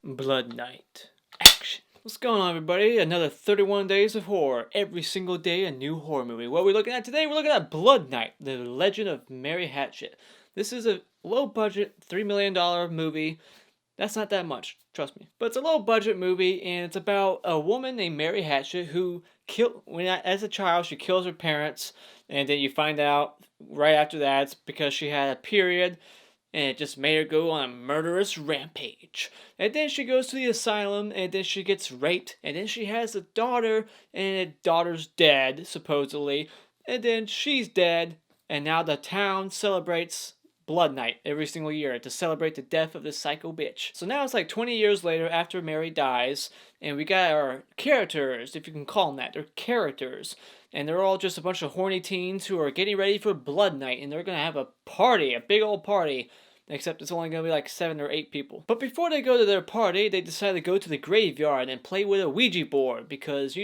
Blood Night. Action. What's going on, everybody? Another 31 days of horror. Every single day, a new horror movie. What are we looking at today? We're looking at Blood Night, The Legend of Mary Hatchet. This is a low-budget, $3 million movie. That's not that much, trust me. But it's a low-budget movie, and it's about a woman named Mary Hatchet who as a child, she kills her parents, and then you find out right after that it's because she had a period, and it just made her go on a murderous rampage. And then she goes to the asylum, and then she gets raped, and then she has a daughter, and the daughter's dead, supposedly, and then she's dead, and now the town celebrates Blood Night every single year to celebrate the death of this psycho bitch. So now it's like 20 years later after Mary dies, and we got our characters, if you can call them that. They're characters. And they're all just a bunch of horny teens who are getting ready for Blood Night, and they're gonna have a party, a big old party. Except it's only going to be like 7 or 8 people. But before they go to their party, they decide to go to the graveyard and play with a Ouija board because,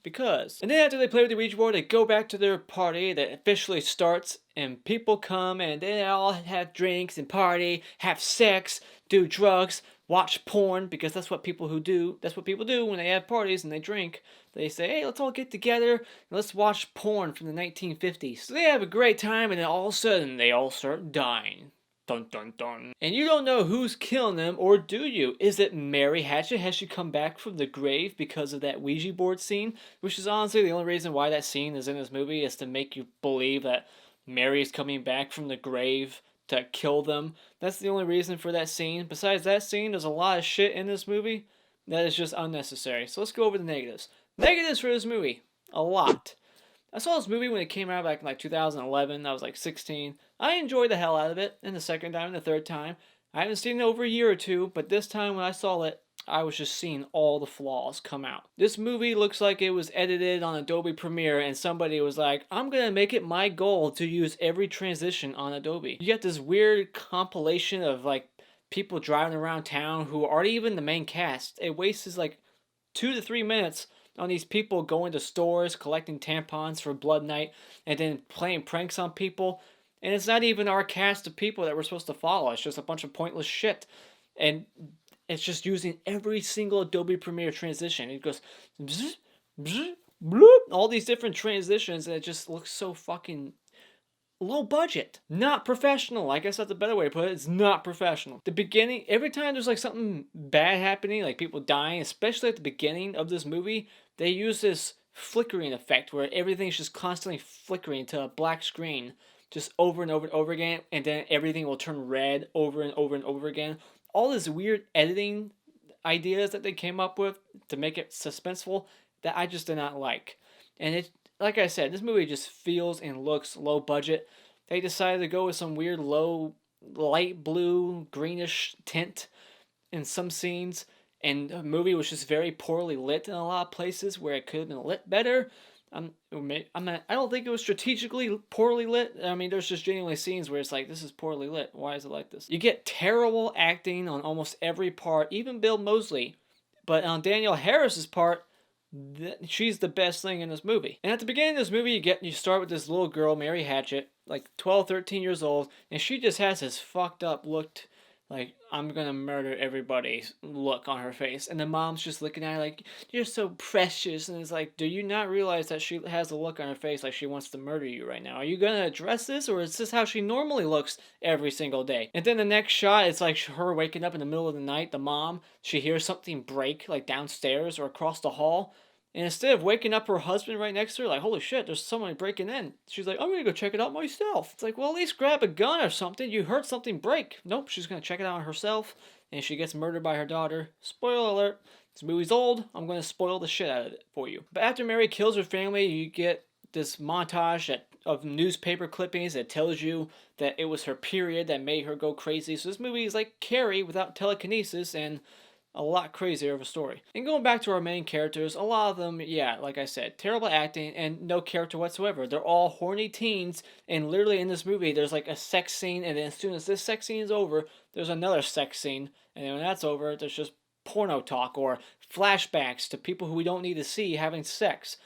because. And then after they play with the Ouija board, they go back to their party that officially starts, and people come and they all have drinks and party, have sex, do drugs, watch porn, because that's what people do when they have parties and they drink. They say, hey, let's all get together and let's watch porn from the 1950s. So they have a great time, and then all of a sudden they all start dying. Dun dun dun. And you don't know who's killing them, or do you? Is it Mary Hatchet? Has she come back from the grave because of that Ouija board scene? Which is honestly the only reason why that scene is in this movie, is to make you believe that Mary is coming back from the grave to kill them. That's the only reason for that scene. Besides that scene, there's a lot of shit in this movie that is just unnecessary. So let's go over the negatives. Negatives for this movie. A lot. I saw this movie when it came out back in like 2011. I was like 16. I enjoyed the hell out of it, and the second time and the third time. I haven't seen it over a year or two, but this time when I saw it, I was just seeing all the flaws come out. This movie looks like it was edited on Adobe Premiere, and somebody was like, I'm gonna make it my goal to use every transition on Adobe. You get this weird compilation of like people driving around town who aren't even the main cast. It wastes like 2 to 3 minutes on these people going to stores, collecting tampons for Blood Night, and then playing pranks on people. And it's not even our cast of people that we're supposed to follow. It's just a bunch of pointless shit. And it's just using every single Adobe Premiere transition. It goes bzz, bzz, bloop, all these different transitions, and it just looks so fucking low budget. Not professional. I guess that's a better way to put it. It's not professional. The beginning, every time there's like something bad happening, like people dying, especially at the beginning of this movie, they use this flickering effect where everything's just constantly flickering to a black screen, just over and over and over again, and then everything will turn red over and over and over again. All these weird editing ideas that they came up with to make it suspenseful that I just did not like. And it, like I said, this movie just feels and looks low budget. They decided to go with some weird low light blue greenish tint in some scenes, and the movie was just very poorly lit in a lot of places where it could have been lit better. I don't think it was strategically poorly lit. I mean, there's just genuinely scenes where it's like, this is poorly lit. Why is it like this? You get terrible acting on almost every part, even Bill Moseley. But on Danielle Harris's part, she's the best thing in this movie. And at the beginning of this movie, you start with this little girl, Mary Hatchet, like 12, 13 years old, and she just has this fucked up looked, like, I'm gonna murder everybody look on her face. And the mom's just looking at her like, you're so precious. And it's like, do you not realize that she has a look on her face like she wants to murder you right now? Are you gonna address this, or is this how she normally looks every single day? And then the next shot, it's like her waking up in the middle of the night. The mom, she hears something break like downstairs or across the hall. And instead of waking up her husband right next to her, like, holy shit, there's someone breaking in, she's like, I'm gonna go check it out myself. It's like, well, at least grab a gun or something. You heard something break. Nope, she's gonna check it out herself, and she gets murdered by her daughter. Spoiler alert, this movie's old. I'm gonna spoil the shit out of it for you. But after Mary kills her family, you get this montage of newspaper clippings that tells you that it was her period that made her go crazy. So this movie is like Carrie without telekinesis, and a lot crazier of a story. And going back to our main characters, a lot of them, yeah, like I said, terrible acting and no character whatsoever. They're all horny teens, and literally in this movie, there's like a sex scene, and then as soon as this sex scene is over, there's another sex scene, and then when that's over, there's just porno talk or flashbacks to people who we don't need to see having sex.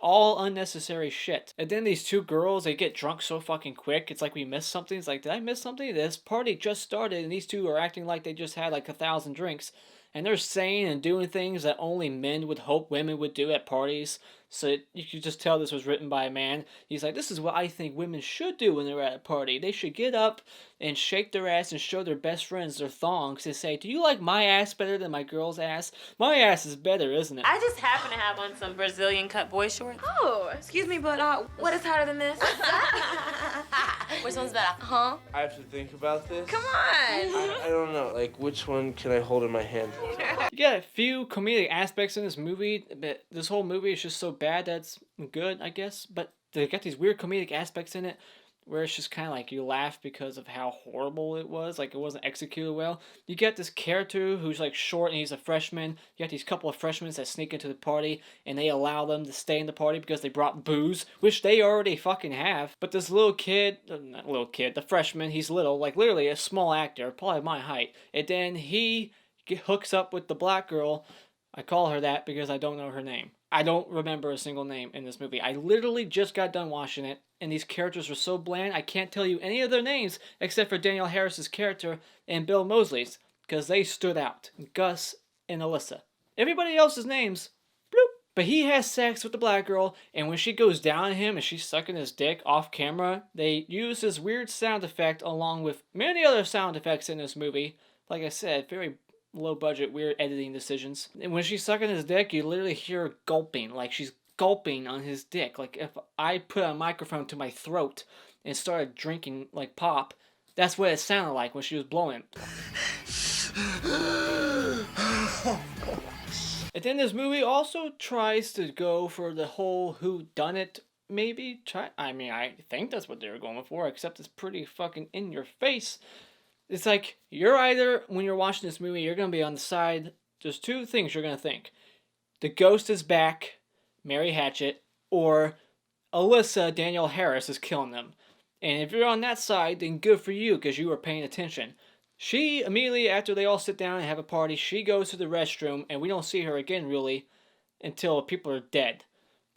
all unnecessary shit. And then these two girls, they get drunk so fucking quick. It's like we missed something. It's like, did I miss something? This party just started and these two are acting like they just had like 1,000 drinks. And they're saying and doing things that only men would hope women would do at parties. So you could just tell this was written by a man. He's like, this is what I think women should do when they're at a party. They should get up and shake their ass and show their best friends their thongs and say, do you like my ass better than my girl's ass? My ass is better, isn't it? I just happen to have on some Brazilian cut boy shorts. Oh, excuse me, but what is harder than this? Which one's better? Huh? I have to think about this. Come on. I don't know. Like, which one can I hold in my hand? You got a few comedic aspects in this movie, but this whole movie is just so bad that's good, I guess. But they got these weird comedic aspects in it where it's just kind of like you laugh because of how horrible it was. Like, it wasn't executed well. You get this character who's like short and he's a freshman. You got these couple of freshmen that sneak into the party and they allow them to stay in the party because they brought booze, which they already fucking have. But this little kid, not little kid, the freshman, he's little, like literally a small actor, probably my height. And then he hooks up with the black girl. I call her that because I don't know her name. I don't remember a single name in this movie. I literally just got done watching it, and these characters were so bland, I can't tell you any of their names except for Danielle Harris's character and Bill Moseley's, because they stood out. Gus and Alyssa. Everybody else's names, bloop. But he has sex with the black girl, and when she goes down on him and she's sucking his dick off camera, they use this weird sound effect along with many other sound effects in this movie. Like I said, very low budget, weird editing decisions. And when she's sucking his dick, you literally hear her gulping, like she's gulping on his dick. Like if I put a microphone to my throat and started drinking like pop, that's what it sounded like when she was blowing. And then this movie also tries to go for the whole whodunit, maybe. I think that's what they were going for, except it's pretty fucking in your face. It's like, you're either, when you're watching this movie, you're going to be on the side, there's two things you're going to think. The ghost is back, Mary Hatchet, or Alyssa, Danielle Harris, is killing them. And if you're on that side, then good for you, because you were paying attention. She, immediately after they all sit down and have a party, she goes to the restroom, and we don't see her again, really, until people are dead.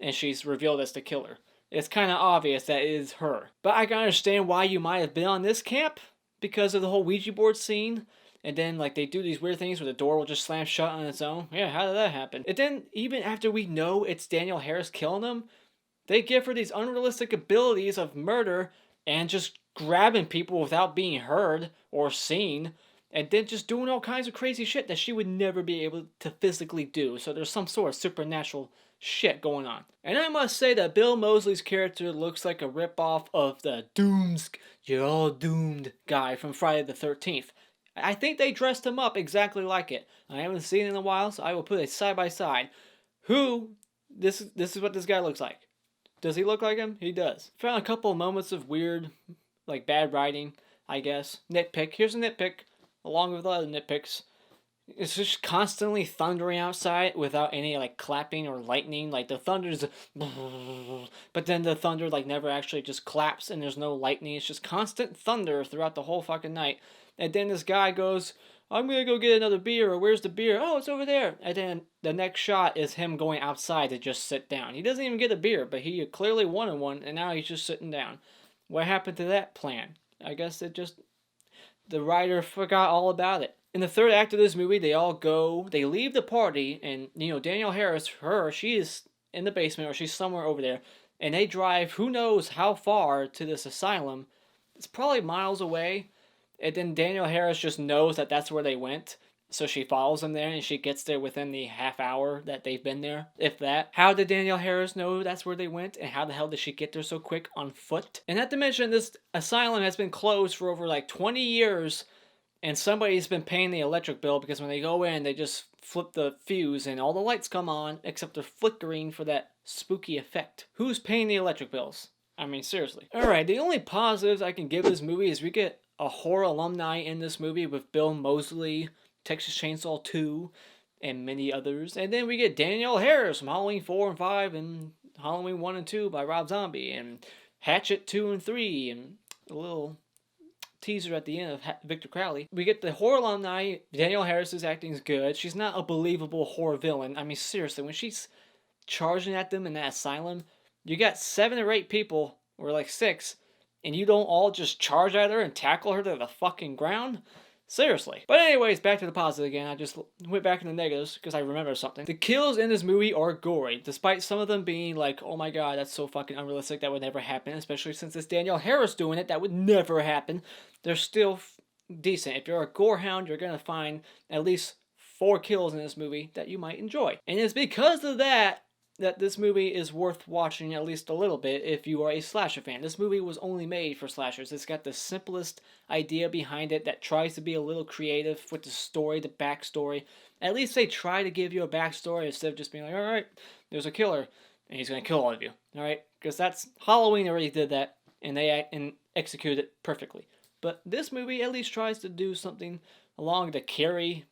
And she's revealed as the killer. It's kind of obvious that it is her. But I can understand why you might have been on this camp, because of the whole Ouija board scene, and then like they do these weird things where the door will just slam shut on its own. Yeah, how did that happen? And then even after we know it's Danielle Harris killing them, they give her these unrealistic abilities of murder and just grabbing people without being heard or seen, and then just doing all kinds of crazy shit that she would never be able to physically do. So there's some sort of supernatural shit going on. And I must say that Bill Moseley's character looks like a ripoff of the Dooms, you're all doomed guy from Friday the 13th. I think they dressed him up exactly like it. I haven't seen it in a while, so I will put it side by side. This is what this guy looks like. Does he look like him? He does. Found a couple of moments of weird, like bad writing, I guess. Nitpick. Here's a nitpick, along with other nitpicks. It's just constantly thundering outside without any like clapping or lightning. Like the thunder's, but then the thunder like never actually just claps and there's no lightning. It's just constant thunder throughout the whole fucking night. And then this guy goes, I'm gonna go get another beer, or where's the beer? Oh, it's over there. And then the next shot is him going outside to just sit down. He doesn't even get a beer, but he clearly wanted one, and now he's just sitting down. What happened to that plan? I guess the writer forgot all about it. In the third act of this movie, they leave the party, and, Danielle Harris, she is in the basement, or she's somewhere over there, and they drive who knows how far to this asylum. It's probably miles away, and then Danielle Harris just knows that that's where they went, so she follows them there, and she gets there within the half hour that they've been there, if that. How did Danielle Harris know that's where they went, and how the hell did she get there so quick on foot? And not to mention, this asylum has been closed for over like 20 years, and somebody's been paying the electric bill because when they go in, they just flip the fuse and all the lights come on, except they're flickering for that spooky effect. Who's paying the electric bills? I mean, seriously. Alright, the only positives I can give this movie is we get a horror alumni in this movie with Bill Moseley, Texas Chainsaw 2, and many others. And then we get Danielle Harris from Halloween 4 and 5 and Halloween 1 and 2 by Rob Zombie, and Hatchet 2 and 3, and a little teaser at the end of Victor Crowley. We get the horror alumni. Danielle Harris's acting is good. She's not a believable horror villain. I mean, seriously, when she's charging at them in that asylum. You got 7 or 8 people, or like 6, and you don't all just charge at her and tackle her to the fucking ground? Seriously. But anyways, back to the positive again. I just went back in the negatives because I remember something. The kills in this movie are gory, despite some of them being like, oh my god, that's so fucking unrealistic, that would never happen, especially since it's Danielle Harris doing it, that would never happen. They're still decent. If you're a gore hound, you're gonna find at least 4 kills in this movie that you might enjoy. And it's because of that this movie is worth watching at least a little bit if you are a slasher fan. This movie was only made for slashers. It's got the simplest idea behind it that tries to be a little creative with the story, the backstory. At least they try to give you a backstory instead of just being like, alright, there's a killer, and he's going to kill all of you. Alright? Because that's, Halloween already did that, and they executed it perfectly. But this movie at least tries to do something along the Carrie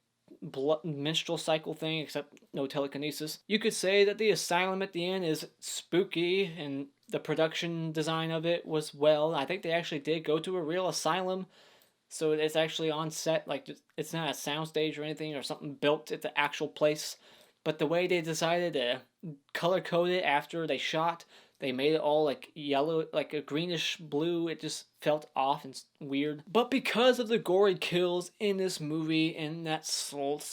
menstrual cycle thing, except no telekinesis. You could say that the asylum at the end is spooky, and the production design of it was well. I think they actually did go to a real asylum, so it's actually on set. Like, it's not a soundstage or anything or something built at the actual place. But the way they decided to color code it after they shot, they made it all like yellow, like a greenish blue. It just felt off and weird. But because of the gory kills in this movie and that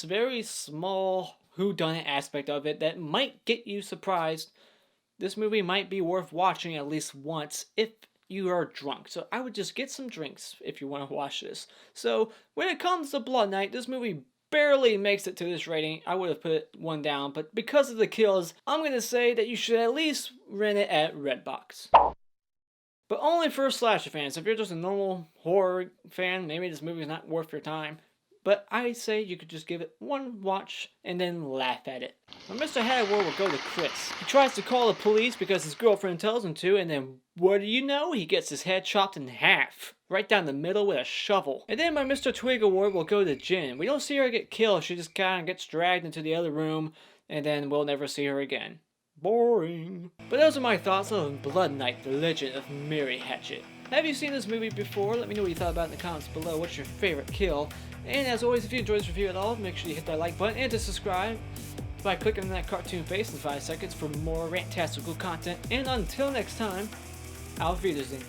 very small whodunit aspect of it that might get you surprised, this movie might be worth watching at least once if you are drunk. So I would just get some drinks if you want to watch this. So when it comes to Blood Night, this movie barely makes it to this rating. I would have put 1 down, but because of the kills, I'm going to say that you should at least rent it at Redbox. But only for slasher fans. If you're just a normal horror fan, maybe this movie is not worth your time. But I say you could just give it 1 watch and then laugh at it. Now, Mr. Hadward will go to Chris. He tries to call the police because his girlfriend tells him to, and then what do you know? He gets his head chopped in half. Right down the middle with a shovel. And then my Mr. Twig Award will go to Jen. We don't see her get killed. She just kind of gets dragged into the other room, and then we'll never see her again. Boring. But those are my thoughts on Blood Night, The Legend of Mary Hatchet. Have you seen this movie before? Let me know what you thought about it in the comments below. What's your favorite kill? And as always, if you enjoyed this review at all, make sure you hit that like button and to subscribe by clicking on that cartoon face in 5 seconds for more rantastical content. And until next time, auf Wiedersehen.